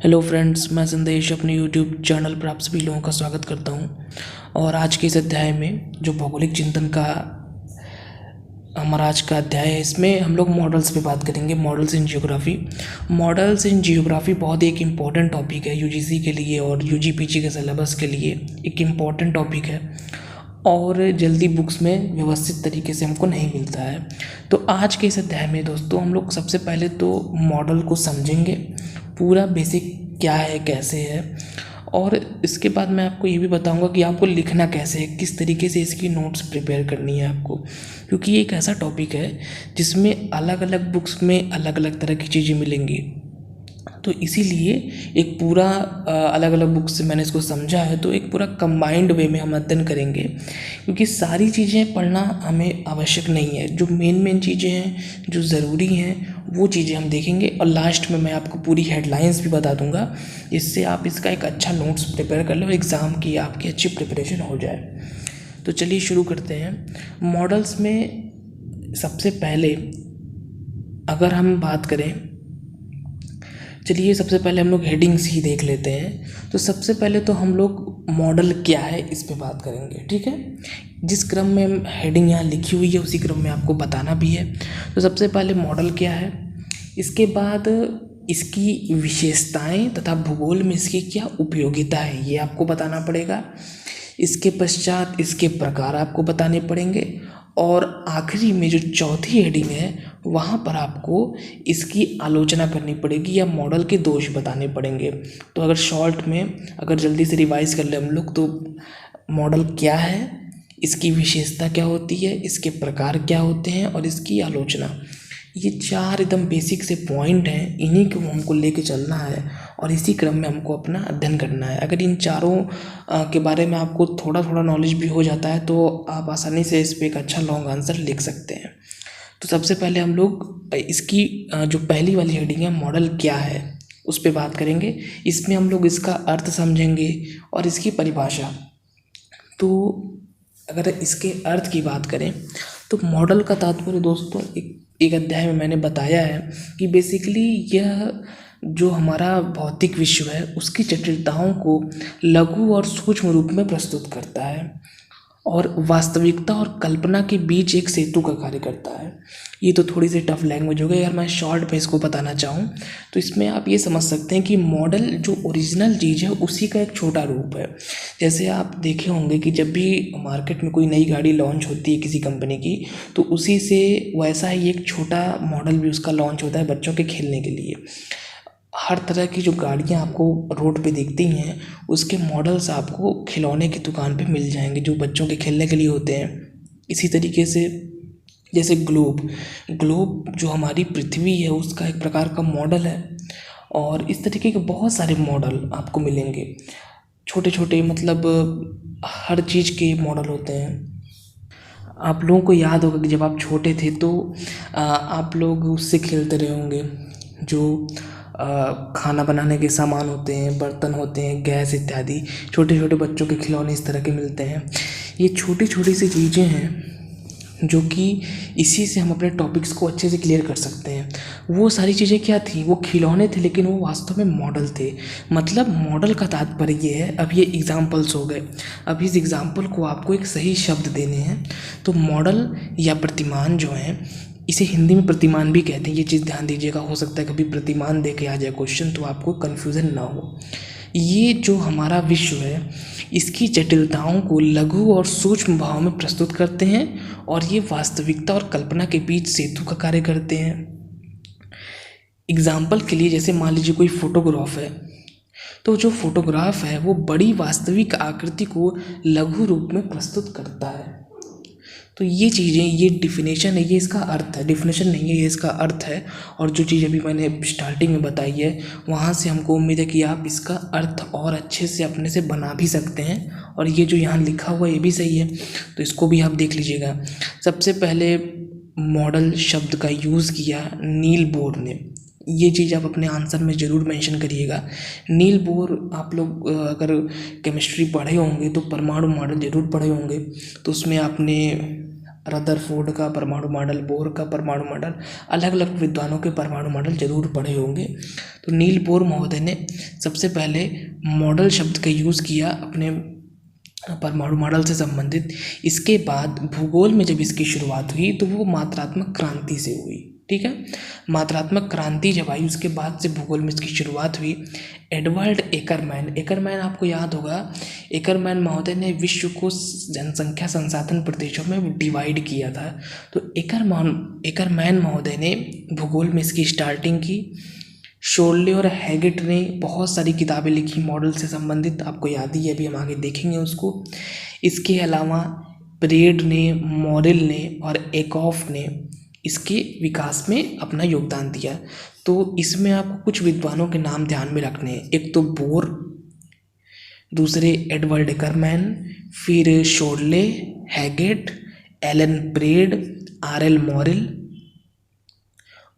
Hello friends, मैं संदेश अपने यूट्यूब चैनल पर आप सभी लोगों का स्वागत करता हूं। और आज के इस अध्याय में जो भौगोलिक चिंतन का हमारा आज का अध्याय है, इसमें हम लोग मॉडल्स पे बात करेंगे। Models in geography. Models in geography बहुत ही एक इम्पॉर्टेंट टॉपिक है यूजीसी के लिए और यूजीपीजी के सिलेबस के लिए एक इम्पॉर्टेंट टॉपिक है और जल्दी बुक्स में व्यवस्थित तरीके से हमको नहीं मिलता है। तो आज के इस अध्याय में दोस्तों हम लोग सबसे पहले तो मॉडल को समझेंगे, पूरा बेसिक क्या है, कैसे है, और इसके बाद मैं आपको ये भी बताऊंगा कि आपको लिखना कैसे है, किस तरीके से इसकी नोट्स प्रिपेयर करनी है आपको, क्योंकि ये एक ऐसा टॉपिक है जिसमें अलग अलग बुक्स में अलग अलग तरह की चीज़ें मिलेंगी। तो इसीलिए एक पूरा अलग अलग बुक से मैंने इसको समझा है, तो एक पूरा कंबाइंड वे में हम अध्ययन करेंगे, क्योंकि सारी चीज़ें पढ़ना हमें आवश्यक नहीं है। जो मेन चीज़ें हैं, जो ज़रूरी हैं, वो चीज़ें हम देखेंगे और लास्ट में मैं आपको पूरी हेडलाइंस भी बता दूंगा, जिससे आप इसका एक अच्छा नोट्स प्रिपेयर कर लो और एग्ज़ाम की आपकी अच्छी प्रिपरेशन हो जाए। तो चलिए शुरू करते हैं। मॉडल्स में सबसे पहले अगर हम बात करें, चलिए सबसे पहले हम लोग हेडिंग्स ही देख लेते हैं। तो सबसे पहले तो हम लोग मॉडल क्या है इस पे बात करेंगे, ठीक है। जिस क्रम में हेडिंग यहाँ लिखी हुई है उसी क्रम में आपको बताना भी है। तो सबसे पहले मॉडल क्या है, इसके बाद इसकी विशेषताएं तथा भूगोल में इसकी क्या उपयोगिता है ये आपको बताना पड़ेगा। इसके पश्चात इसके प्रकार आपको बताने पड़ेंगे और आखिरी में जो चौथी हेडिंग है वहाँ पर आपको इसकी आलोचना करनी पड़ेगी या मॉडल के दोष बताने पड़ेंगे। तो अगर शॉर्ट में अगर जल्दी से रिवाइज कर ले हम लोग, तो मॉडल क्या है, इसकी विशेषता क्या होती है, इसके प्रकार क्या होते हैं और इसकी आलोचना, ये चार एकदम बेसिक से पॉइंट हैं। इन्हीं को हमको लेके चलना है और इसी क्रम में हमको अपना अध्ययन करना है। अगर इन चारों के बारे में आपको थोड़ा थोड़ा नॉलेज भी हो जाता है तो आप आसानी से इस पर एक अच्छा लॉन्ग आंसर लिख सकते हैं। तो सबसे पहले हम लोग इसकी जो पहली वाली हेडिंग है, मॉडल क्या है, उस पर बात करेंगे। इसमें हम लोग इसका अर्थ समझेंगे और इसकी परिभाषा। तो अगर इसके अर्थ की बात करें तो मॉडल का तात्पर्य दोस्तों एक अध्याय में मैंने बताया है कि बेसिकली यह जो हमारा भौतिक विश्व है उसकी जटिलताओं को लघु और सूक्ष्म रूप में प्रस्तुत करता है और वास्तविकता और कल्पना के बीच एक सेतु का कार्य करता है। ये तो थोड़ी सी टफ लैंग्वेज हो गई, अगर मैं शॉर्ट में इसको बताना चाहूँ तो इसमें आप ये समझ सकते हैं कि मॉडल जो ओरिजिनल चीज़ है उसी का एक छोटा रूप है। जैसे आप देखे होंगे कि जब भी मार्केट में कोई नई गाड़ी लॉन्च होती है किसी कंपनी की, तो उसी से वैसा ही एक छोटा मॉडल भी उसका लॉन्च होता है बच्चों के खेलने के लिए। हर तरह की जो गाड़ियाँ आपको रोड पे दिखती हैं उसके मॉडल्स आपको खिलौने की दुकान पे मिल जाएंगे जो बच्चों के खेलने के लिए होते हैं। इसी तरीके से जैसे ग्लोब जो हमारी पृथ्वी है उसका एक प्रकार का मॉडल है और इस तरीके के बहुत सारे मॉडल आपको मिलेंगे। छोटे छोटे मतलब हर चीज़ के मॉडल होते हैं। आप लोगों को याद होगा कि जब आप छोटे थे तो आप लोग उससे खेलते रहे होंगे, जो खाना बनाने के सामान होते हैं, बर्तन होते हैं, गैस इत्यादि, छोटे छोटे बच्चों के खिलौने इस तरह के मिलते हैं। ये छोटी छोटी सी चीज़ें हैं जो कि इसी से हम अपने टॉपिक्स को अच्छे से क्लियर कर सकते हैं। वो सारी चीज़ें क्या थी, वो खिलौने थे लेकिन वो वास्तव में मॉडल थे। मतलब मॉडल का तात्पर्य ये है, अब ये एग्जाम्पल्स हो गए, अब इस एग्जाम्पल को आपको एक सही शब्द देने हैं। तो मॉडल या प्रतिमान जो है, इसे हिंदी में प्रतिमान भी कहते हैं, ये चीज़ ध्यान दीजिएगा। हो सकता है कभी प्रतिमान दे के आ जाए क्वेश्चन तो आपको कन्फ्यूज़न ना हो। ये जो हमारा विश्व है इसकी जटिलताओं को लघु और सूक्ष्म भाव में प्रस्तुत करते हैं और ये वास्तविकता और कल्पना के बीच सेतु का कार्य करते हैं। एग्जाम्पल के लिए जैसे मान लीजिए कोई फोटोग्राफ है, तो जो फोटोग्राफ है वो बड़ी वास्तविक आकृति को लघु रूप में प्रस्तुत करता है। तो ये चीज़ें, ये डिफिनेशन है, ये इसका अर्थ है, डिफिनेशन नहीं है, ये इसका अर्थ है। और जो चीज़ अभी मैंने स्टार्टिंग में बताई है वहाँ से हमको उम्मीद है कि आप इसका अर्थ और अच्छे से अपने से बना भी सकते हैं। और ये जो यहाँ लिखा हुआ है ये भी सही है, तो इसको भी आप देख लीजिएगा। सबसे पहले मॉडल शब्द का यूज़ किया नील बोर ने, ये चीज़ आप अपने आंसर में ज़रूर मेंशन करिएगा। नील बोर, आप लोग अगर केमिस्ट्री पढ़े होंगे तो परमाणु मॉडल ज़रूर पढ़े होंगे, तो उसमें आपने रदरफोर्ड का परमाणु मॉडल, बोर का परमाणु मॉडल, अलग अलग विद्वानों के परमाणु मॉडल जरूर पढ़े होंगे। तो नील बोर महोदय ने सबसे पहले मॉडल शब्द का यूज़ किया अपने परमाणु मॉडल से संबंधित। इसके बाद भूगोल में जब इसकी शुरुआत हुई तो वो मात्रात्मक क्रांति से हुई। ठीक है, मात्रात्मक क्रांति जब आई उसके बाद से भूगोल में इसकी शुरुआत हुई। एडवर्ड एकरमैन आपको याद होगा, एकरमैन महोदय ने विश्व को जनसंख्या संसाधन प्रदेशों में डिवाइड किया था। तो एकरमैन महोदय ने भूगोल में इसकी स्टार्टिंग की। शोरले और हैगेट ने बहुत सारी किताबें लिखी मॉडल से संबंधित, आपको याद ही है, अभी हम आगे देखेंगे उसको। इसके अलावा ब्रेड ने, मॉरिल ने और एकॉफ ने इसके विकास में अपना योगदान दिया। तो इसमें आपको कुछ विद्वानों के नाम ध्यान में रखने हैं। एक तो बोर, दूसरे एडवर्ड एकरमैन, फिर शोरले, हैगेट, एलन ब्रेड, आरएल मॉरिल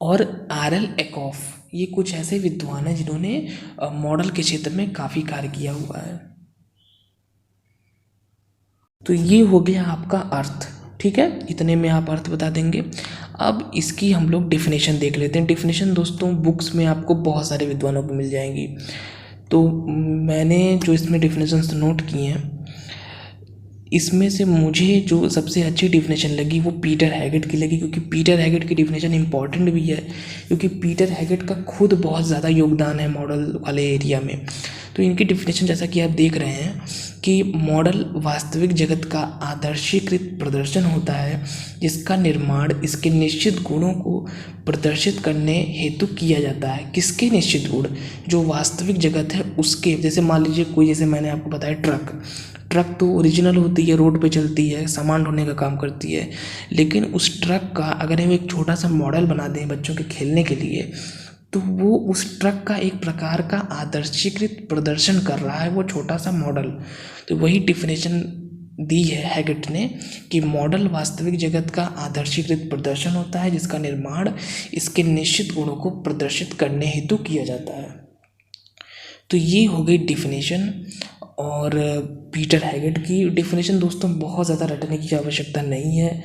और आरएल एकॉफ। ये कुछ ऐसे विद्वान हैं जिन्होंने मॉडल के क्षेत्र में काफ़ी कार्य किया हुआ है। तो ये हो गया आपका अर्थ। ठीक है, इतने में आप अर्थ बता देंगे। अब इसकी हम लोग डेफिनेशन देख लेते हैं। डेफिनेशन दोस्तों बुक्स में आपको बहुत सारे विद्वानों को मिल जाएंगी। तो मैंने जो इसमें डेफिनेशंस नोट किए हैं, इसमें से मुझे जो सबसे अच्छी डेफिनेशन लगी वो पीटर हैगेट की लगी, क्योंकि पीटर हैगेट की डेफिनेशन इंपॉर्टेंट भी है, क्योंकि पीटर हैगेट का खुद बहुत ज़्यादा योगदान है मॉडल वाले एरिया में। तो इनकी डेफिनेशन जैसा कि आप देख रहे हैं कि मॉडल वास्तविक जगत का आदर्शीकृत प्रदर्शन होता है जिसका निर्माण इसके निश्चित गुणों को प्रदर्शित करने हेतु किया जाता है। किसके निश्चित गुण? जो वास्तविक जगत है उसके। जैसे मान लीजिए कोई, जैसे मैंने आपको बताया ट्रक तो ओरिजिनल होती है, रोड पे चलती है, सामान ढोने का काम करती है, लेकिन उस ट्रक का अगर हम एक छोटा सा मॉडल बना दें बच्चों के खेलने के लिए, तो वो उस ट्रक का एक प्रकार का आदर्शीकृत प्रदर्शन कर रहा है वो छोटा सा मॉडल। तो वही डेफिनेशन दी है हैगेट ने कि मॉडल वास्तविक जगत का आदर्शीकृत प्रदर्शन होता है जिसका निर्माण इसके निश्चित गुणों को प्रदर्शित करने हेतु किया जाता है। तो ये हो गई डेफिनेशन। और पीटर हैगेट की डेफिनेशन दोस्तों बहुत ज़्यादा रटने की आवश्यकता नहीं है।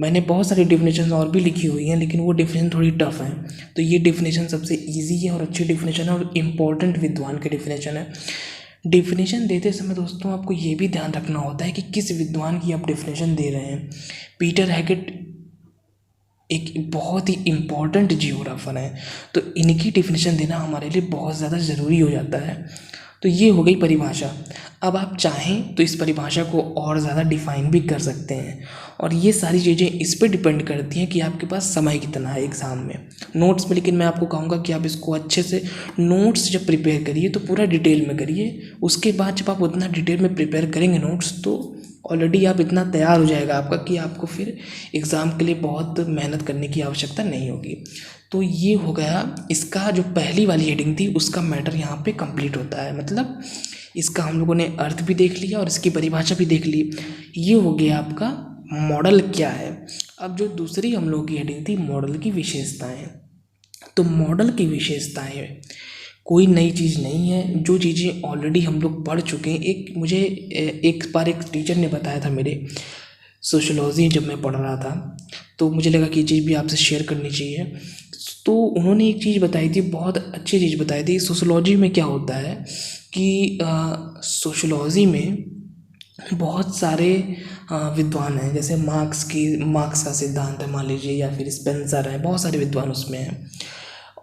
मैंने बहुत सारी डेफिनेशन और भी लिखी हुई हैं, लेकिन वो डेफिनेशन थोड़ी टफ है। तो ये डेफिनेशन सबसे इजी है और अच्छी डेफिनेशन है और इम्पॉर्टेंट विद्वान की डेफिनेशन है। डेफिनेशन देते समय दोस्तों आपको ये भी ध्यान रखना होता है कि किस विद्वान की आप डेफिनेशन दे रहे हैं। पीटर हैगेट एक बहुत ही इम्पॉर्टेंट जियोग्राफर है, तो इनकी डेफिनेशन देना हमारे लिए बहुत ज़्यादा ज़रूरी हो जाता है। तो ये हो गई परिभाषा। अब आप चाहें तो इस परिभाषा को और ज़्यादा डिफाइन भी कर सकते हैं, और ये सारी चीज़ें इस पर डिपेंड करती हैं कि आपके पास समय कितना है एग्ज़ाम में, नोट्स में। लेकिन मैं आपको कहूँगा कि आप इसको अच्छे से नोट्स जब प्रिपेयर करिए तो पूरा डिटेल में करिए। उसके बाद जब आप उतना डिटेल में प्रिपेयर करेंगे नोट्स, तो ऑलरेडी आप इतना तैयार हो जाएगा आपका कि आपको फिर एग्ज़ाम के लिए बहुत मेहनत करने की आवश्यकता नहीं होगी। तो ये हो गया इसका जो पहली वाली हेडिंग थी उसका मैटर यहाँ पे कंप्लीट होता है। मतलब इसका हम लोगों ने अर्थ भी देख लिया और इसकी परिभाषा भी देख ली। ये हो गया आपका मॉडल क्या है। अब जो दूसरी हम लोगों की हेडिंग थी मॉडल की विशेषताएं। तो मॉडल की विशेषताएं कोई नई चीज़ नहीं है, जो चीज़ें ऑलरेडी हम लोग पढ़ चुके हैं। मुझे एक बार एक टीचर ने बताया था मेरे सोशियोलॉजी जब मैं पढ़ रहा था, तो मुझे लगा कि ये चीज़ भी आपसे शेयर करनी चाहिए। तो उन्होंने एक चीज़ बताई थी, बहुत अच्छी चीज़ बताई थी। सोशियोलॉजी में क्या होता है कि सोशियोलॉजी में बहुत सारे विद्वान हैं, जैसे मार्क्स का सिद्धांत है मान लीजिए, या फिर स्पेंसर है, बहुत सारे विद्वान उसमें हैं।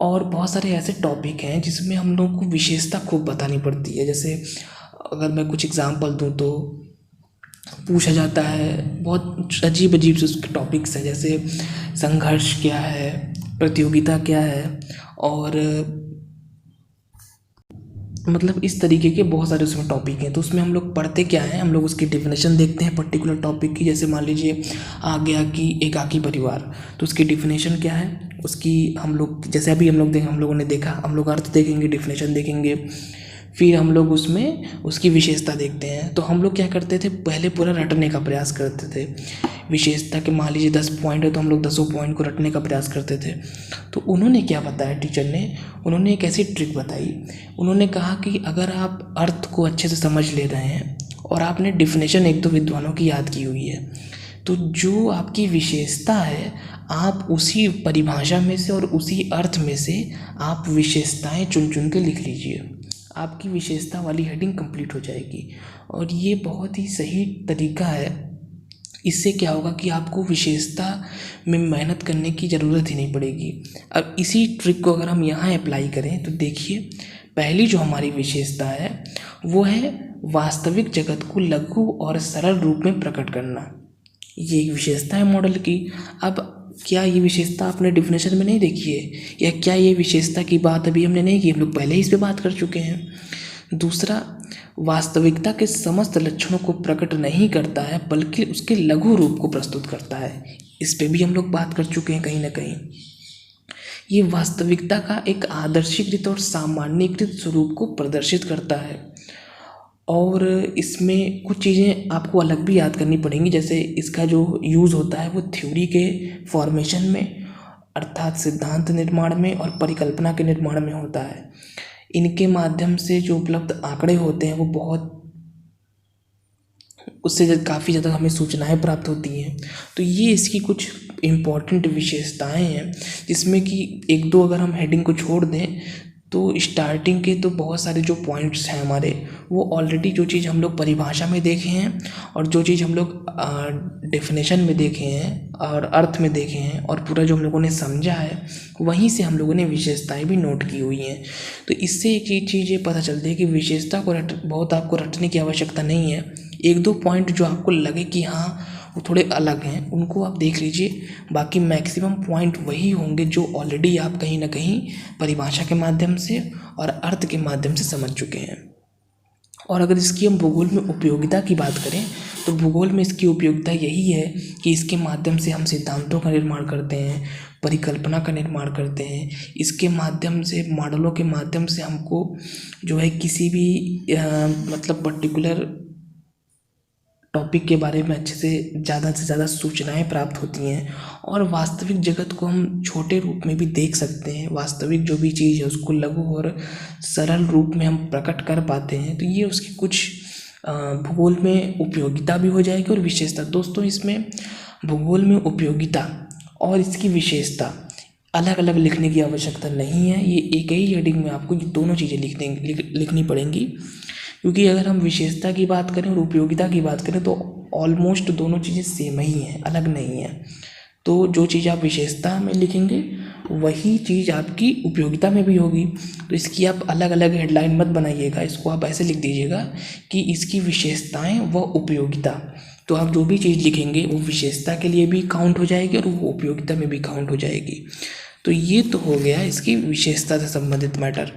और बहुत सारे ऐसे टॉपिक हैं जिसमें हम लोग को विशेषता खूब बतानी पड़ती है। जैसे अगर मैं कुछ एग्जांपल दूं तो पूछा जाता है, बहुत अजीब अजीब से उसके टॉपिक्स हैं, जैसे संघर्ष क्या है, प्रतियोगिता क्या है, और मतलब इस तरीके के बहुत सारे उसमें टॉपिक हैं। तो उसमें हम लोग पढ़ते क्या है, हम लोग उसकी डेफिनेशन देखते हैं पर्टिकुलर टॉपिक की। जैसे मान लीजिए आ गया कि एकाकी परिवार, तो उसकी डेफिनेशन क्या है उसकी हम लोग, जैसे अभी हम लोगों ने देखा, हम लोग अर्थ देखेंगे, डेफिनेशन देखेंगे, फिर हम लोग उसमें उसकी विशेषता देखते हैं। तो हम लोग क्या करते थे, पहले पूरा रटने का प्रयास करते थे। विशेषता के मान लीजिए 10 पॉइंट है तो हम लोग 10 पॉइंट को रटने का प्रयास करते थे। तो उन्होंने क्या बताया टीचर ने, उन्होंने एक ऐसी ट्रिक बताई। उन्होंने कहा कि अगर आप अर्थ को अच्छे से समझ ले रहे हैं और आपने डेफिनेशन एक दो विद्वानों की याद की हुई है, तो जो आपकी विशेषता है आप उसी परिभाषा में से और उसी अर्थ में से आप विशेषताएं चुन चुन के लिख लीजिए, आपकी विशेषता वाली हेडिंग कंप्लीट हो जाएगी। और ये बहुत ही सही तरीका है। इससे क्या होगा कि आपको विशेषता में मेहनत करने की ज़रूरत ही नहीं पड़ेगी। अब इसी ट्रिक को अगर हम यहाँ अप्लाई करें तो देखिए, पहली जो हमारी विशेषता है वो है वास्तविक जगत को लघु और सरल रूप में प्रकट करना। ये एक विशेषता है मॉडल की। अब क्या ये विशेषता आपने डिफिनेशन में नहीं देखी है, या क्या ये विशेषता की बात अभी हमने नहीं की, हम लोग पहले ही इस पे बात कर चुके हैं। दूसरा, वास्तविकता के समस्त लक्षणों को प्रकट नहीं करता है बल्कि उसके लघु रूप को प्रस्तुत करता है। इस पे भी हम लोग बात कर चुके हैं कहीं ना कहीं। ये वास्तविकता का एक आदर्शीकृत और सामान्यीकृत स्वरूप को प्रदर्शित करता है। और इसमें कुछ चीज़ें आपको अलग भी याद करनी पड़ेंगी, जैसे इसका जो यूज़ होता है वो थ्योरी के फॉर्मेशन में, अर्थात सिद्धांत निर्माण में और परिकल्पना के निर्माण में होता है। इनके माध्यम से जो उपलब्ध आंकड़े होते हैं वो बहुत, उससे काफ़ी ज़्यादा हमें सूचनाएं प्राप्त होती हैं। तो ये इसकी कुछ इम्पॉर्टेंट विशेषताएं हैं, जिसमें कि एक दो अगर हम हेडिंग को छोड़ दें तो स्टार्टिंग के तो बहुत सारे जो पॉइंट्स हैं हमारे, वो ऑलरेडी जो चीज़ हम लोग परिभाषा में देखे हैं और जो चीज़ हम लोग डेफिनेशन में देखे हैं और अर्थ में देखे हैं और पूरा जो हम लोगों ने समझा है, वहीं से हम लोगों ने विशेषताएं भी नोट की हुई हैं। तो इससे एक चीज़ ये पता चलती है कि विशेषता को बहुत आपको रटने की आवश्यकता नहीं है। एक दो पॉइंट जो आपको लगे कि हाँ वो थोड़े अलग हैं, उनको आप देख लीजिए। बाकी मैक्सिमम पॉइंट वही होंगे जो ऑलरेडी आप कहीं ना कहीं परिभाषा के माध्यम से और अर्थ के माध्यम से समझ चुके हैं। और अगर इसकी हम भूगोल में उपयोगिता की बात करें तो भूगोल में इसकी उपयोगिता यही है कि इसके माध्यम से हम सिद्धांतों का निर्माण करते हैं, परिकल्पना का निर्माण करते हैं। इसके माध्यम से, मॉडलों के माध्यम से हमको जो है किसी भी मतलब पर्टिकुलर टॉपिक के बारे में अच्छे से ज़्यादा सूचनाएं प्राप्त होती हैं। और वास्तविक जगत को हम छोटे रूप में भी देख सकते हैं। वास्तविक जो भी चीज़ है उसको लघु और सरल रूप में हम प्रकट कर पाते हैं। तो ये उसकी कुछ भूगोल में उपयोगिता भी हो जाएगी और विशेषता। दोस्तों, इसमें भूगोल में उपयोगिता और इसकी विशेषता अलग अलग लिखने की आवश्यकता नहीं है। ये एक ही हेडिंग में आपको ये दोनों चीज़ें लिखनी पड़ेंगी, क्योंकि अगर हम विशेषता की बात करें और उपयोगिता की बात करें तो ऑलमोस्ट दोनों चीज़ें सेम ही हैं, अलग नहीं है। तो जो चीज़ आप विशेषता में लिखेंगे वही चीज़ आपकी उपयोगिता में भी होगी। तो इसकी आप अलग अलग हेडलाइन मत बनाइएगा, इसको आप ऐसे लिख दीजिएगा कि इसकी विशेषताएं व उपयोगिता। तो आप जो भी चीज़ लिखेंगे वो विशेषता के लिए भी काउंट हो जाएगी और वो उपयोगिता में भी काउंट हो जाएगी। तो ये तो हो गया इसकी विशेषता से संबंधित मैटर।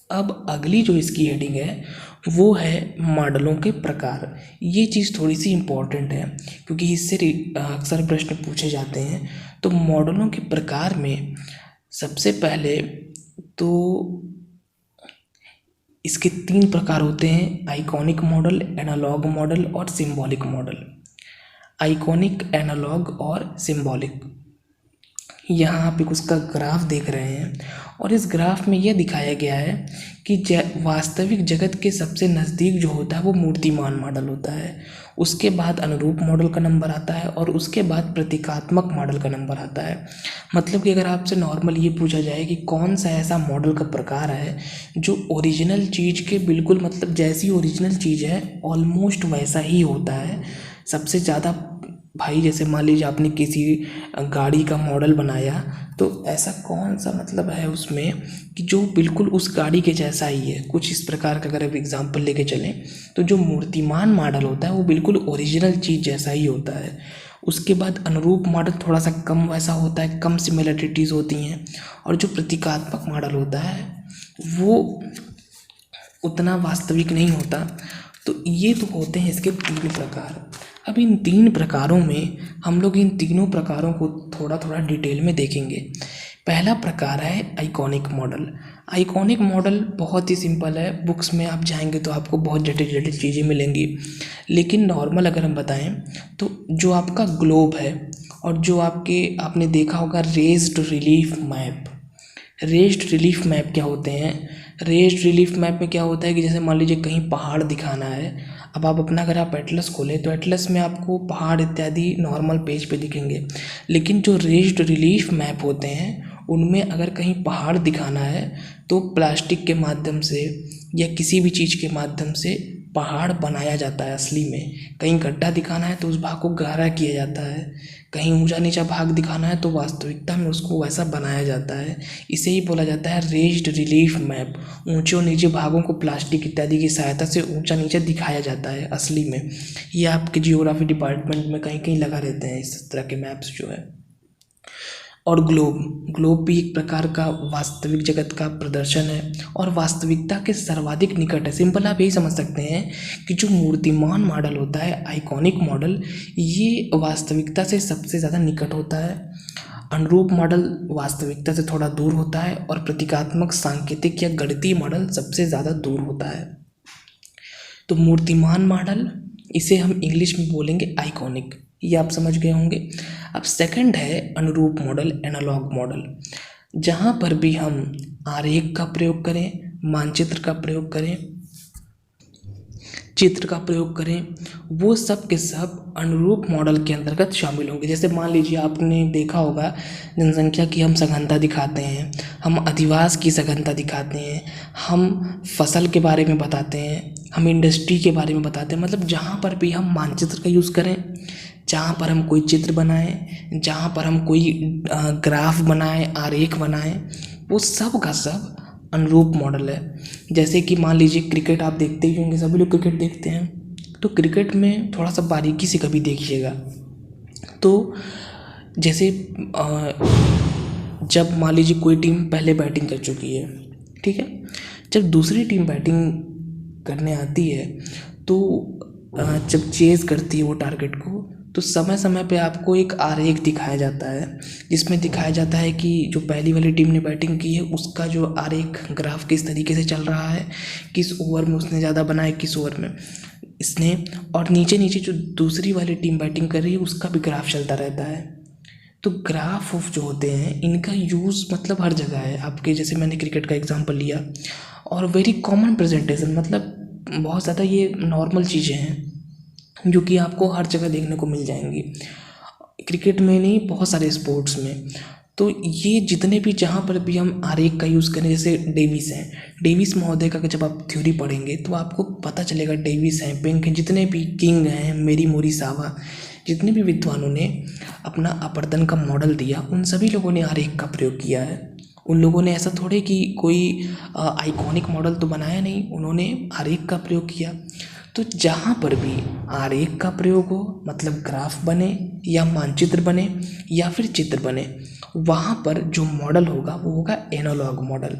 अब अगली जो इसकी हेडिंग है वो है मॉडलों के प्रकार। ये चीज़ थोड़ी सी इम्पोर्टेंट है क्योंकि इससे अक्सर प्रश्न पूछे जाते हैं। तो मॉडलों के प्रकार में सबसे पहले तो इसके 3 प्रकार होते हैं: आइकॉनिक मॉडल, एनालॉग मॉडल और सिंबॉलिक मॉडल। आइकॉनिक, एनालॉग और सिंबॉलिक। यहाँ आप एक उसका ग्राफ देख रहे हैं और इस ग्राफ में यह दिखाया गया है कि वास्तविक जगत के सबसे नज़दीक जो होता है वो मूर्तिमान मॉडल होता है। उसके बाद अनुरूप मॉडल का नंबर आता है और उसके बाद प्रतीकात्मक मॉडल का नंबर आता है। मतलब कि अगर आपसे नॉर्मल ये पूछा जाए कि कौन सा ऐसा मॉडल का प्रकार है जो ओरिजिनल चीज़ के बिल्कुल मतलब जैसी ओरिजिनल चीज़ है ऑलमोस्ट वैसा ही होता है, सबसे ज़्यादा भाई, जैसे मान लीजिए आपने किसी गाड़ी का मॉडल बनाया तो ऐसा कौन सा मतलब है उसमें कि जो बिल्कुल उस गाड़ी के जैसा ही है। कुछ इस प्रकार का अगर आप एग्जांपल लेके चलें तो जो मूर्तिमान मॉडल होता है वो बिल्कुल ओरिजिनल चीज़ जैसा ही होता है। उसके बाद अनुरूप मॉडल थोड़ा सा कम वैसा होता है, कम सिमिलरिटीज़ होती हैं। और जो प्रतीकात्मक मॉडल होता है वो उतना वास्तविक नहीं होता। तो ये तो होते हैं इसके 3 प्रकार। अब इन 3 प्रकारों में हम लोग इन तीनों प्रकारों को थोड़ा थोड़ा डिटेल में देखेंगे। पहला प्रकार है आइकॉनिक मॉडल। आइकॉनिक मॉडल बहुत ही सिंपल है, बुक्स में आप जाएंगे तो आपको बहुत जटिल जटिल चीज़ें मिलेंगी, लेकिन नॉर्मल अगर हम बताएं तो जो आपका ग्लोब है और जो आपने देखा होगा raised relief map. Raised relief map क्या होते हैं? रेस्ड रिलीफ मैप में क्या होता है कि जैसे मान लीजिए कहीं पहाड़ दिखाना है, अब आप अपना अगर आप एटलस खोलें तो एटलस में आपको पहाड़ इत्यादि नॉर्मल पेज पे दिखेंगे, लेकिन जो रेस्ड रिलीफ मैप होते हैं उनमें अगर कहीं पहाड़ दिखाना है तो प्लास्टिक के माध्यम से या किसी भी चीज़ के माध्यम से पहाड़ बनाया जाता है असली में। कहीं गड्ढा दिखाना है तो उस भाग को गहरा किया जाता है, कहीं ऊंचा नीचा भाग दिखाना है तो वास्तविकता में उसको वैसा बनाया जाता है। इसे ही बोला जाता है रेस्ड रिलीफ मैप। ऊंचे और नीचे भागों को प्लास्टिक इत्यादि की सहायता से ऊंचा नीचा दिखाया जाता है असली में। ये आपके जियोग्राफी डिपार्टमेंट में कहीं कहीं लगा रहते हैं इस तरह के मैप्स जो है। और ग्लोब भी एक प्रकार का वास्तविक जगत का प्रदर्शन है और वास्तविकता के सर्वाधिक निकट है। सिंपल आप यही समझ सकते हैं कि जो मूर्तिमान मॉडल होता है, आइकॉनिक मॉडल, ये वास्तविकता से सबसे ज़्यादा निकट होता है। अनुरूप मॉडल वास्तविकता से थोड़ा दूर होता है और प्रतीकात्मक, सांकेतिक या गणितीय मॉडल सबसे ज़्यादा दूर होता है। तो मूर्तिमान मॉडल, इसे हम इंग्लिश में बोलेंगे आइकॉनिक, ये आप समझ गए होंगे। अब सेकंड है अनुरूप मॉडल, एनालॉग मॉडल, जहाँ पर भी हम आरेख का प्रयोग करें, मानचित्र का प्रयोग करें, चित्र का प्रयोग करें, वो सब के सब अनुरूप मॉडल के अंतर्गत शामिल होंगे। जैसे मान लीजिए आपने देखा होगा जनसंख्या की हम सघनता दिखाते हैं, हम अधिवास की सघनता दिखाते हैं, हम फसल के बारे में बताते हैं, हम इंडस्ट्री के बारे में बताते हैं। मतलब जहाँ पर भी हम मानचित्र का यूज़ करें, जहाँ पर हम कोई चित्र बनाएं, जहाँ पर हम कोई ग्राफ बनाएं, आरेख बनाएं, वो सब का सब अनुरूप मॉडल है। जैसे कि मान लीजिए क्रिकेट आप देखते ही होंगे, सभी लोग क्रिकेट देखते हैं, तो क्रिकेट में थोड़ा सा बारीकी से कभी देखिएगा। तो जैसे जब मान लीजिए कोई टीम पहले बैटिंग कर चुकी है, ठीक है, जब दूसरी टीम बैटिंग करने आती है तो जब चेज़ करती है वो टारगेट को, तो समय समय पे आपको एक आरेख दिखाया जाता है, जिसमें दिखाया जाता है कि जो पहली वाली टीम ने बैटिंग की है उसका जो आरेख ग्राफ किस तरीके से चल रहा है, किस ओवर में उसने ज़्यादा बनाए, किस ओवर में इसने, और नीचे नीचे जो दूसरी वाली टीम बैटिंग कर रही है उसका भी ग्राफ चलता रहता है। तो ग्राफ ऑफ जो होते हैं इनका यूज़ मतलब हर जगह है आपके। जैसे मैंने क्रिकेट का एग्जांपल लिया, और वेरी कॉमन प्रेजेंटेशन, मतलब बहुत ज़्यादा ये नॉर्मल चीज़ें हैं जो कि आपको हर जगह देखने को मिल जाएंगी, क्रिकेट में नहीं, बहुत सारे स्पोर्ट्स में। तो ये जितने भी जहाँ पर भी हम आरेख का यूज़ करें, जैसे डेविस हैं, डेविस महोदय का जब आप थ्योरी पढ़ेंगे तो आपको पता चलेगा, डेविस हैं, पिंक हैं, जितने भी किंग हैं, मेरी मोरिसावा, जितने भी विद्वानों ने अपना अपर्दन का मॉडल दिया, उन सभी लोगों ने आरेख का प्रयोग किया है। उन लोगों ने ऐसा थोड़े कि कोई आइकॉनिक मॉडल तो बनाया नहीं, उन्होंने आरेख का प्रयोग किया। तो जहाँ पर भी आरेख का प्रयोग हो, मतलब ग्राफ बने या मानचित्र बने या फिर चित्र बने, वहाँ पर जो मॉडल होगा वो होगा एनालॉग मॉडल।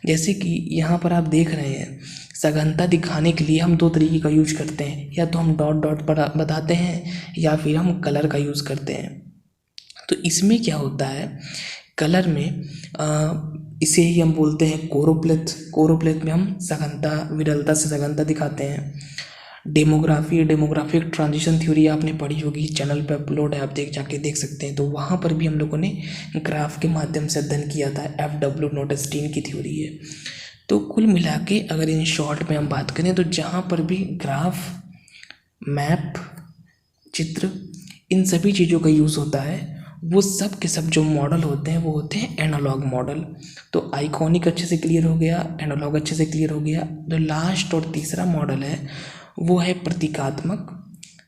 जैसे कि यहाँ पर आप देख रहे हैं, सघनता दिखाने के लिए हम दो तरीके का यूज करते हैं, या तो हम डॉट डॉट पर बताते हैं या फिर हम कलर का यूज़ करते हैं। तो इसमें क्या होता है, कलर में इसे ही हम बोलते हैं कोरोप्लेथ। कोरोप्लेथ में हम सघनता, विरलता से सघनता दिखाते हैं। डेमोग्राफिक ट्रांजिशन थ्योरी आपने पढ़ी होगी, चैनल पे अपलोड है, आप जाके देख सकते हैं। तो वहाँ पर भी हम लोगों ने ग्राफ के माध्यम से अध्ययन किया था, FW नोटेस्टीन की थ्योरी है। तो कुल मिला के अगर इन शॉर्ट में हम बात करें तो जहाँ पर भी ग्राफ, मैप, चित्र, इन सभी चीज़ों का यूज़ होता है, वो सब के सब जो मॉडल होते हैं वो होते हैं एनालॉग मॉडल। तो आइकॉनिक अच्छे से क्लियर हो गया, एनालॉग अच्छे से क्लियर हो गया। जो लास्ट और तीसरा मॉडल है वो है प्रतीकात्मक,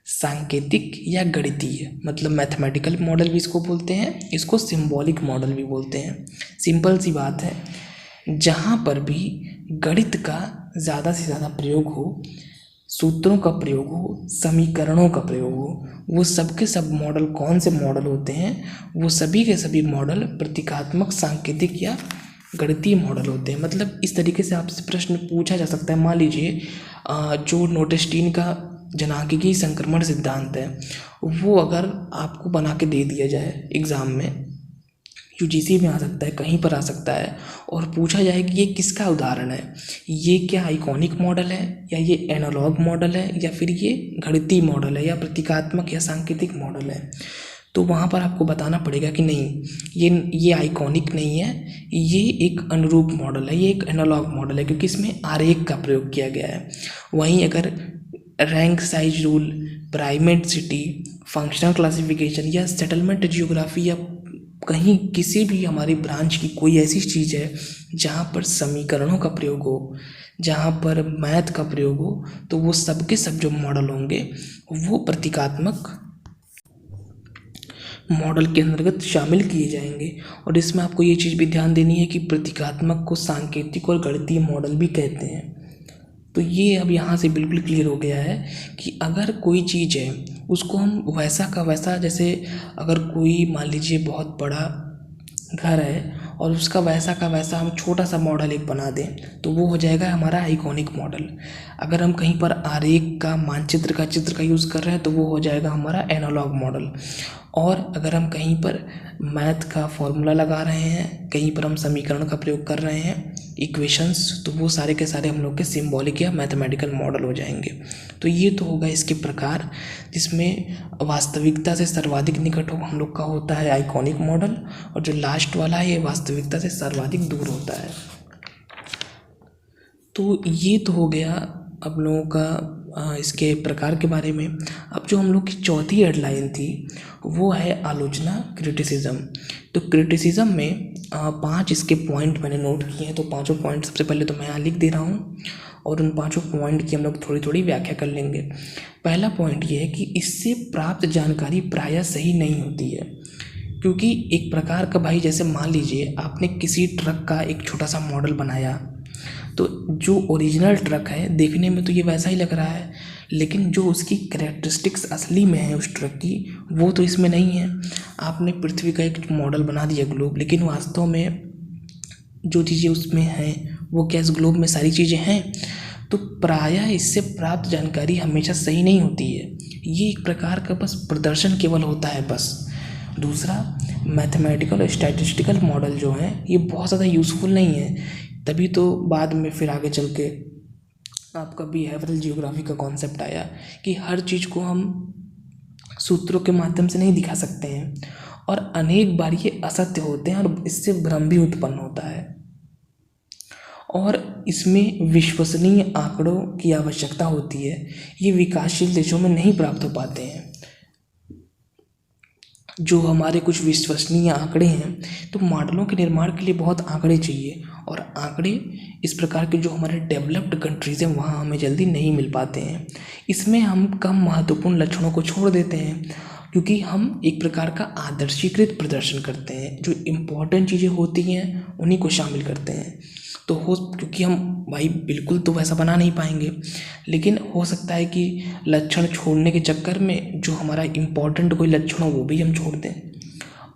सांकेतिक या गणितीय, मतलब मैथमेटिकल मॉडल भी इसको बोलते हैं, इसको सिंबॉलिक मॉडल भी बोलते हैं। सिंपल सी बात है, जहाँ पर भी गणित का ज़्यादा से ज़्यादा प्रयोग हो, सूत्रों का प्रयोग हो, समीकरणों का प्रयोग हो, वो सब के सब मॉडल कौन से मॉडल होते हैं, वो सभी के सभी मॉडल प्रतीकात्मक, सांकेतिक या गणितीय मॉडल होते हैं। मतलब इस तरीके से आपसे प्रश्न पूछा जा सकता है। मान लीजिए जो नोटेस्टीन का जनांकिकी संक्रमण सिद्धांत है, वो अगर आपको बना के दे दिया जाए एग्ज़ाम में, UGC में आ सकता है, कहीं पर आ सकता है, और पूछा जाए कि ये किसका उदाहरण है, ये क्या आइकॉनिक मॉडल है या ये एनालॉग मॉडल है या फिर ये गणितीय मॉडल है या प्रतीकात्मक या सांकेतिक मॉडल है, तो वहाँ पर आपको बताना पड़ेगा कि नहीं, ये आइकॉनिक नहीं है, ये एक अनुरूप मॉडल है, ये एक एनालॉग मॉडल है, क्योंकि इसमें आरेख का प्रयोग किया गया है। वहीं अगर rank size rule, primate city, functional classification या सेटलमेंट जियोग्राफी या कहीं किसी भी हमारी ब्रांच की कोई ऐसी चीज़ है जहाँ पर समीकरणों का प्रयोग हो, जहाँ पर मैथ का प्रयोग हो, तो वो सब के सब जो मॉडल होंगे वो प्रतीकात्मक मॉडल के अंतर्गत शामिल किए जाएंगे। और इसमें आपको ये चीज़ भी ध्यान देनी है कि प्रतीकात्मक को सांकेतिक और गणितीय मॉडल भी कहते हैं। तो ये अब यहाँ से बिल्कुल क्लियर हो गया है कि अगर कोई चीज़ है उसको हम वैसा का वैसा, जैसे अगर कोई मान लीजिए बहुत बड़ा घर है और उसका वैसा का वैसा हम छोटा सा मॉडल एक बना दें तो वो हो जाएगा हमारा आइकॉनिक मॉडल। अगर हम कहीं पर आरेख का, मानचित्र का, चित्र का यूज़ कर रहे हैं तो वो हो जाएगा हमारा एनालॉग मॉडल। और अगर हम कहीं पर मैथ का फॉर्मूला लगा रहे हैं, कहीं पर हम समीकरण का प्रयोग कर रहे हैं, इक्वेशंस, तो वो सारे के सारे हम लोग के सिंबॉलिक या मैथमेटिकल मॉडल हो जाएंगे। तो ये तो होगा इसके प्रकार, जिसमें वास्तविकता से सर्वाधिक निकट हम लोग का होता है आइकॉनिक मॉडल, और जो लास्ट वाला है ये वास्तविकता से सर्वाधिक दूर होता है। तो ये तो हो गया अब लोगों का इसके प्रकार के बारे में। अब जो हम लोग की चौथी हेडलाइन थी वो है आलोचना, क्रिटिसिज्म। तो क्रिटिसिज्म में 5 इसके पॉइंट मैंने नोट किए हैं, तो पांचों पॉइंट सबसे पहले तो मैं यहाँ लिख दे रहा हूँ और उन पांचों पॉइंट की हम लोग थोड़ी थोड़ी व्याख्या कर लेंगे। पहला पॉइंट ये है कि इससे प्राप्त जानकारी प्रायः सही नहीं होती है, क्योंकि एक प्रकार का भाई, जैसे मान लीजिए आपने किसी ट्रक का एक छोटा सा मॉडल बनाया, तो जो ओरिजिनल ट्रक है देखने में तो ये वैसा ही लग रहा है, लेकिन जो उसकी कैरेक्टरिस्टिक्स असली में है उस ट्रक की वो तो इसमें नहीं है। आपने पृथ्वी का एक मॉडल बना दिया ग्लोब, लेकिन वास्तव में जो चीज़ें उसमें हैं वो क्या इस ग्लोब में सारी चीज़ें हैं? तो प्रायः इससे प्राप्त जानकारी हमेशा सही नहीं होती है। ये एक प्रकार का बस प्रदर्शन केवल होता है बस। दूसरा, मैथमेटिकल और स्टैटिस्टिकल मॉडल जो हैं ये बहुत ज़्यादा यूज़फुल नहीं है, तभी तो बाद में फिर आगे चल के आपका बिहेवियरल जियोग्राफी का कॉन्सेप्ट आया कि हर चीज़ को हम सूत्रों के माध्यम से नहीं दिखा सकते हैं, और अनेक बार ये असत्य होते हैं और इससे भ्रम भी उत्पन्न होता है, और इसमें विश्वसनीय आंकड़ों की आवश्यकता होती है। ये विकासशील देशों में नहीं प्राप्त हो पाते हैं। जो हमारे कुछ विश्वसनीय आंकड़े हैं, तो मॉडलों के निर्माण के लिए बहुत आंकड़े चाहिए, और आंकड़े इस प्रकार के जो हमारे डेवलप्ड कंट्रीज़ हैं वहाँ हमें जल्दी नहीं मिल पाते हैं। इसमें हम कम महत्वपूर्ण लक्षणों को छोड़ देते हैं, क्योंकि हम एक प्रकार का आदर्शीकृत प्रदर्शन करते हैं, जो इम्पोर्टेंट चीज़ें होती हैं उन्हीं को शामिल करते हैं। तो क्योंकि हम भाई बिल्कुल तो वैसा बना नहीं पाएंगे, लेकिन हो सकता है कि लक्षण छोड़ने के चक्कर में जो हमारा इम्पोर्टेंट कोई लक्षण हो वो भी हम छोड़ दें।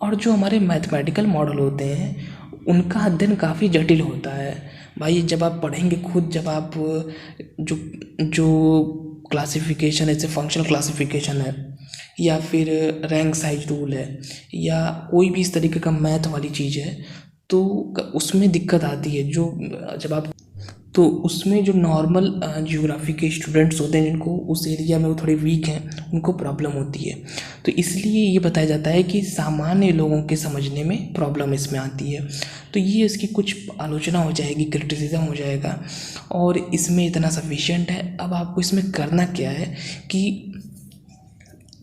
और जो हमारे मैथमेटिकल मॉडल होते हैं उनका अध्ययन काफ़ी जटिल होता है भाई। जब आप पढ़ेंगे खुद, जब आप जो क्लासिफिकेशन है, जैसे फंक्शनल क्लासिफिकेशन है या फिर रैंक साइज रूल है या कोई भी इस तरीके का मैथ वाली चीज़ है, तो उसमें दिक्कत आती है। जब आप तो उसमें जो नॉर्मल जियोग्राफी के स्टूडेंट्स होते हैं जिनको उस एरिया में वो थोड़े वीक हैं, उनको प्रॉब्लम होती है। तो इसलिए ये बताया जाता है कि सामान्य लोगों के समझने में प्रॉब्लम इसमें आती है। तो ये इसकी कुछ आलोचना हो जाएगी, क्रिटिसिज्म हो जाएगा, और इसमें इतना सफिशिएंट है। अब आपको इसमें करना क्या है कि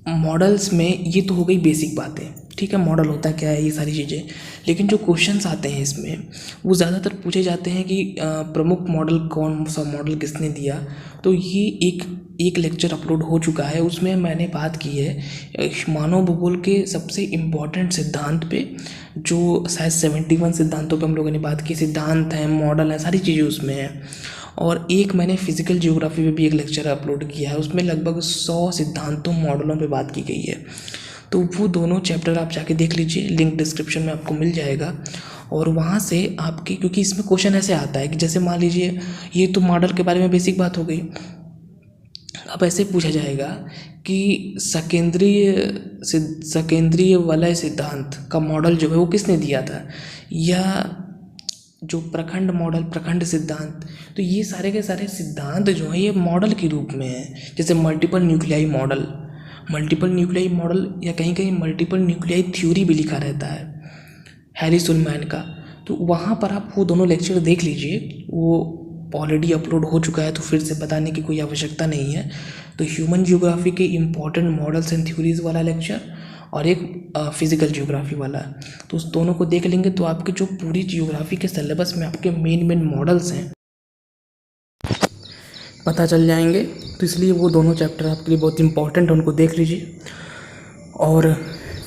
मॉडल्स में ये तो हो गई बेसिक बातें, ठीक है, मॉडल होता क्या है ये सारी चीज़ें, लेकिन जो क्वेश्चंस आते हैं इसमें वो ज़्यादातर पूछे जाते हैं कि प्रमुख मॉडल कौन सा मॉडल किसने दिया। तो ये एक लेक्चर अपलोड हो चुका है, उसमें मैंने बात की है मानव भूगोल के सबसे इम्पॉर्टेंट सिद्धांत पे, जो शायद 71 सिद्धांतों पे हम लोगों ने बात की। सिद्धांत हैं, मॉडल है, सारी चीज़ें उसमें हैं। और एक मैंने फिजिकल जियोग्राफी पे भी एक लेक्चर अपलोड किया है, उसमें लगभग 100 सिद्धांतों मॉडलों पे बात की गई है। तो वो दोनों चैप्टर आप जाके देख लीजिए, लिंक डिस्क्रिप्शन में आपको मिल जाएगा। और वहाँ से आपके, क्योंकि इसमें क्वेश्चन ऐसे आता है कि जैसे मान लीजिए ये तो मॉडल के बारे में बेसिक बात हो गई, अब ऐसे पूछा जाएगा कि सकेंद्रीय वलय सिद्धांत का मॉडल जो है वो किसने दिया था, या जो प्रखंड मॉडल, प्रखंड सिद्धांत। तो ये सारे के सारे सिद्धांत जो हैं ये मॉडल के रूप में हैं, जैसे multiple nuclei model, multiple nuclei model या कहीं कहीं मल्टीपल न्यूक्लियाई थ्योरी भी लिखा रहता है हैरी सुलैमान का। तो वहाँ पर आप वो दोनों लेक्चर देख लीजिए, वो ऑलरेडी अपलोड हो चुका है, तो फिर से बताने की कोई आवश्यकता नहीं है। तो ह्यूमन जियोग्राफी के इम्पॉर्टेंट मॉडल्स एंड थ्योरीज वाला लेक्चर और एक फिजिकल जियोग्राफी वाला, तो उस दोनों को देख लेंगे तो आपके जो पूरी जियोग्राफी के सिलेबस में आपके मेन मॉडल्स हैं पता चल जाएंगे। तो इसलिए वो दोनों चैप्टर आपके लिए बहुत इंपॉर्टेंट है, उनको देख लीजिए। और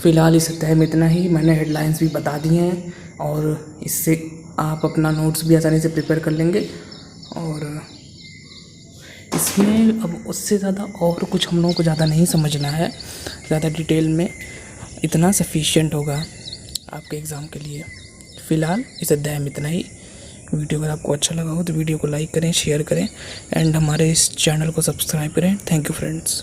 फ़िलहाल इस अध्याय में इतना ही, मैंने हेडलाइंस भी बता दिए हैं और इससे आप अपना नोट्स भी आसानी से प्रिपेयर कर लेंगे। और इसमें अब उससे ज़्यादा और कुछ हम लोगों को ज़्यादा नहीं समझना है, ज़्यादा डिटेल में, इतना सफिशिएंट होगा आपके एग्ज़ाम के लिए। फ़िलहाल इस अध्याय में इतना ही। वीडियो अगर आपको अच्छा लगा हो तो वीडियो को लाइक करें, शेयर करें एंड हमारे इस चैनल को सब्सक्राइब करें। Thank you friends.